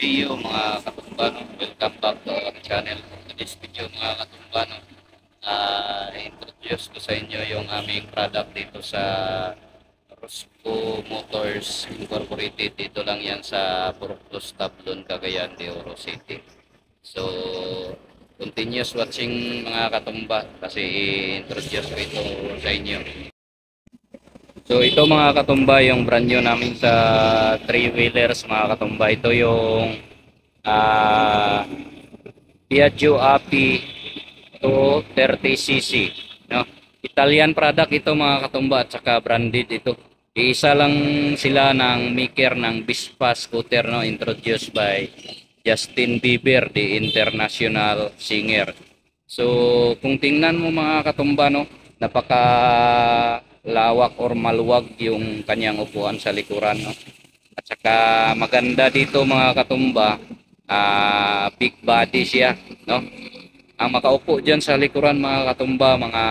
Iyo mga katumbano, welcome back to our channel. To this video mga katumbano, introduce ko sa inyo yung aming product dito sa Rosco Motors Incorporated. Dito lang yan sa Puroclos, Tablon, Cagayan de Oro City. So, continuous watching mga katumba kasi i-introduce ko ito sa inyo. So ito mga katumba yung brand new namin sa 3-wheelers mga katumba. Ito yung ah Piaggio Api 230cc, no? Italian product ito mga katumba at saka branded ito. Iisa lang sila ng maker ng Vespa scooter, no, introduced by Justin Bieber, the international singer. So kung tingnan mo mga katumba, no, napaka lawak or maluwag yung kanyang upuan sa likuran, no? At saka maganda dito mga katumba, big body siya, no? Ang makaupo dyan sa likuran mga katumba, mga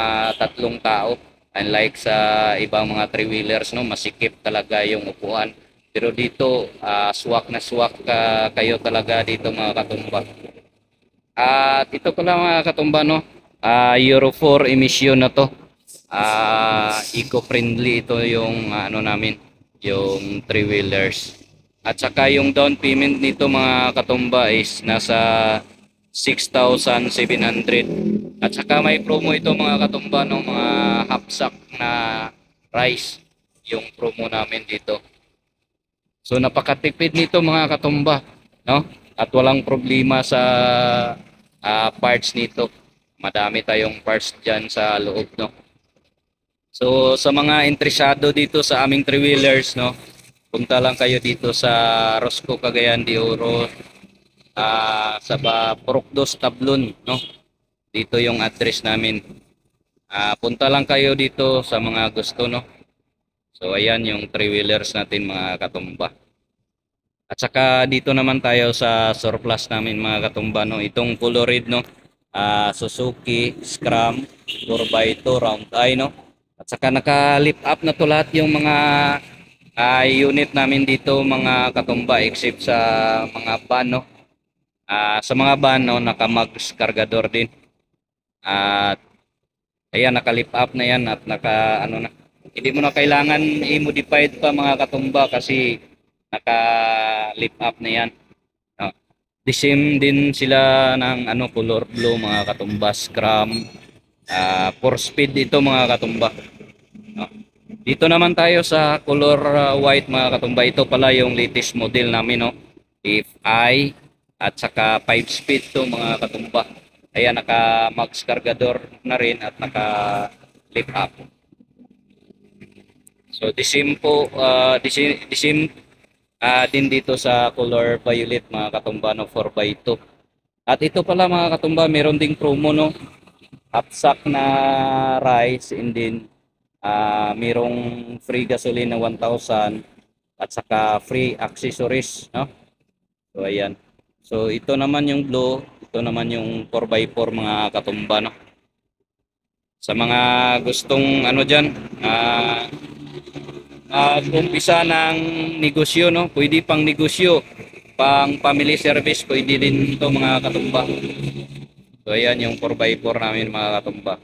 tatlong tao. Unlike sa ibang mga three-wheelers, no, masikip talaga yung upuan. Pero dito, swak na swak kayo talaga dito mga katumba. At ito pala mga katumba, no, Euro 4 emission na to. Eco-friendly ito yung ano namin, yung three-wheelers. At saka yung down payment nito mga katumba is nasa 6,700. At saka may promo ito mga katumba ng mga half sack na rice, yung promo namin dito. So napakatipid nito mga katumba, no? At walang problema sa parts nito. Madami tayong parts diyan sa loob, no? So sa mga interesado dito sa aming three-wheelers, no, punta lang kayo dito sa Rosco Cagayan de Oro, sa Puroclos, Tablon, no. Dito yung address namin. Punta lang kayo dito sa mga gusto, no. So ayan yung three-wheelers natin mga katumba. At saka dito naman tayo sa surplus namin mga katumba, no. Itong Colored, no. Suzuki Scram 4x2 round eye, no. At saka naka-lift up na to lahat yung mga unit namin dito mga katumba except sa mga van, no. Sa mga van, no, naka-mags kargador din. At ayan, naka-lift up na yan at naka ano na. Hindi mo na kailangan i-modified pa mga katumba kasi naka-lift up na yan. No. The same din sila ng ano, color blue mga katumba, Scram. 4-speed ito mga katumba. No. Dito naman tayo sa color white mga katumba. Ito pala yung latest model namin, no. If I at saka 5-speed to mga katumba. Ayan, naka max cargador na rin at naka lift up. So the same po, the same din dito sa color violet mga katumba, no, 4x2. At ito pala mga katumba, meron ding promo, no. Upsack na rice and then merong free gasoline na 1,000 at saka free accessories, no. So ayan. So ito naman yung blue, ito naman yung 4x4 mga katumba, no. Sa mga gustong ano diyan, umpisa ng negosyo, no, pwede pang negosyo, pang family service, pwede din ito mga katumba. So ayan yung 4x4 namin mga katumba.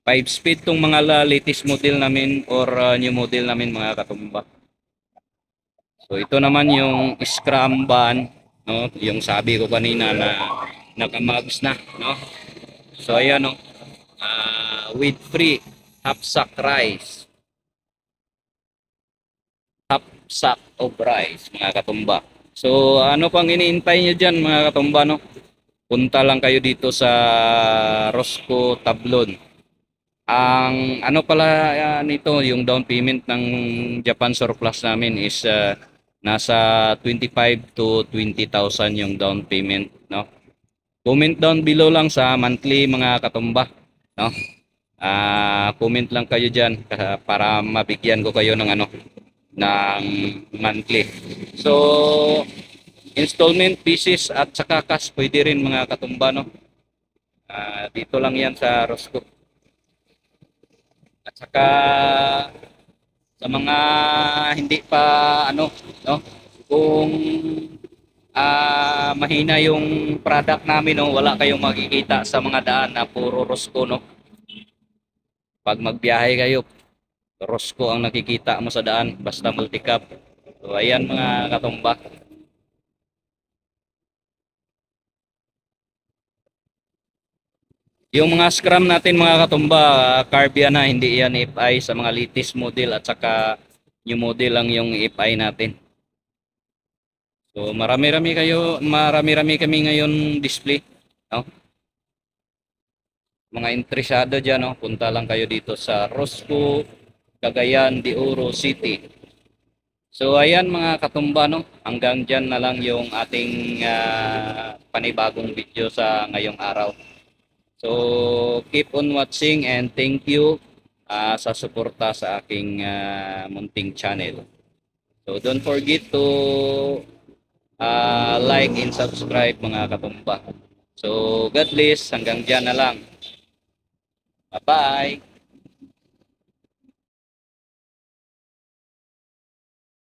5-speed tong mga latest model namin or new model namin mga katumba. So ito naman yung Scrum van, no, yung sabi ko kanina na nakamags na, no. So ayan, no, with free half sack rice, half sack of rice mga katumba. So ano pang iniintay nyo dyan mga katumba, no? Punta lang kayo dito sa Rosco, Tablon. Ang ano pala nito, yung down payment ng Japan surplus namin is nasa 25 to 20,000 yung down payment, no. Comment down below lang sa monthly mga katumba, no. Comment lang kayo diyan para mabigyan ko kayo ng ano, ng monthly. So installment basis at saka cash pwede rin mga katumba, no. Dito lang yan sa Rosco. At saka sa mga hindi pa ano, no, kung mahina yung product namin, no? Wala kayong makikita sa mga daan na puro Rosco, no? Pag magbiyahe kayo, Rosco ang nakikita mo sa daan, basta multicab. So, ayan mga katumba. Yung mga scrum natin mga katumba, carb yan na, hindi yan FI sa mga latest model at saka new model lang yung FI natin. So marami-rami kami ngayon display, no? Mga interesado diyan, no, punta lang kayo dito sa Rosco, Cagayan de Oro City. So ayan mga katumba, no, hanggang diyan na lang yung ating panibagong video sa ngayong araw. So keep on watching and thank you sa suporta sa aking munting channel. So don't forget to like and subscribe mga katumba. So God bless, hanggang diyan na lang. Bye-bye!